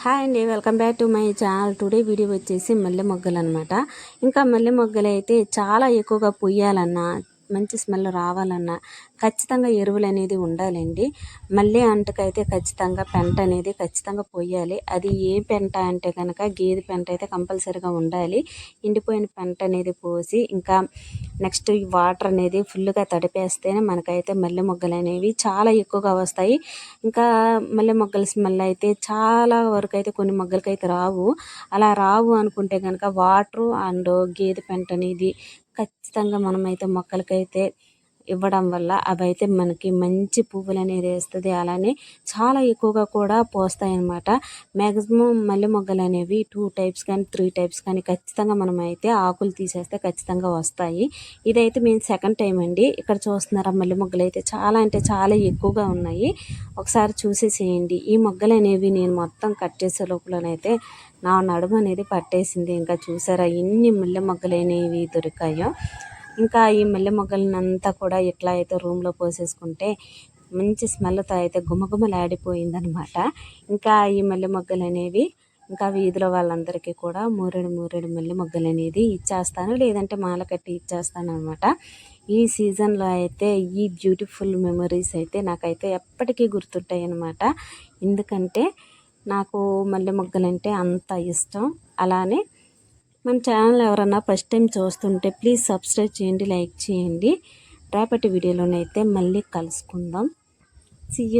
Hi అండి, welcome back to my channel. Today video వచ్చేసి మల్లె మొగ్గలు అనమాట. ఇంకా మల్లె మొగ్గలు అయితే చాలా ఎక్కువగా పొయ్యాలన్నా, మంచి స్మెల్ రావాలన్నా ఖచ్చితంగా ఎరువులు అనేది ఉండాలండి. మల్లె అంటకైతే ఖచ్చితంగా పెంట అనేది ఖచ్చితంగా పొయ్యాలి. అది ఏ పెంట అంటే కనుక గేదె పెంట అయితే కంపల్సరీగా ఉండాలి. ఎండిపోయిన పెంట అనేది పోసి ఇంకా నెక్స్ట్ ఈ వాటర్ అనేది ఫుల్గా తడిపేస్తేనే మనకైతే మల్లె మొగ్గలు అనేవి చాలా ఎక్కువగా వస్తాయి. ఇంకా మల్లె మొగ్గల స్మెల్ అయితే చాలా వరకు అయితే కొన్ని మొగ్గలకైతే రావు. అలా రావు అనుకుంటే కనుక వాటరు అండ్ గేదె పెంట అనేది ఖచ్చితంగా మనమైతే మొక్కలకైతే ఇవ్వడం వల్ల అవైతే మనకి మంచి పువ్వులు అనేది వేస్తుంది. అలానే చాలా ఎక్కువగా కూడా పోస్తాయి అన్నమాట. మ్యాక్సిమం మల్లె మొగ్గలు అనేవి 2 టైప్స్ కానీ 3 టైప్స్ కానీ ఖచ్చితంగా మనమైతే ఆకులు తీసేస్తే ఖచ్చితంగా వస్తాయి. ఇదైతే మేము సెకండ్ టైం అండి. ఇక్కడ చూస్తున్నారా, మల్లె మొగ్గలు అయితే చాలా అంటే చాలా ఎక్కువగా ఉన్నాయి. ఒకసారి చూసేసేయండి. ఈ మొగ్గలు అనేవి నేను మొత్తం కట్ చేసే లోపలనైతే నా నడుము అనేది పట్టేసింది. ఇంకా చూసారా ఎన్ని మల్లె మొగ్గలు అనేవి దొరికాయో. ఇంకా ఈ మల్లె మొగ్గలనంతా కూడా ఎట్లా అయితే రూమ్లో పోసేసుకుంటే మంచి స్మెల్తో అయితే గుమగుమలాడిపోయిందనమాట. ఇంకా ఈ మల్లె మొగ్గలు అనేవి ఇంకా వీధిలో వాళ్ళందరికీ కూడా మూరెడు మల్లె మొగ్గలు అనేది ఇచ్చేస్తాను, లేదంటే మాల కట్టి ఇచ్చేస్తాను అనమాట. ఈ సీజన్లో అయితే ఈ బ్యూటిఫుల్ మెమరీస్ అయితే నాకైతే ఎప్పటికీ గుర్తుంటాయి అన్నమాట. ఎందుకంటే నాకు మల్లె మొగ్గలంటే అంత ఇష్టం. అలానే మన ఛానల్ ఎవరన్నా ఫస్ట్ టైం చూస్తుంటే ప్లీజ్ సబ్స్క్రైబ్ చేయండి, లైక్ చేయండి. రేపటి వీడియోలోనైతే మళ్ళీ కలుసుకుందాం. See you.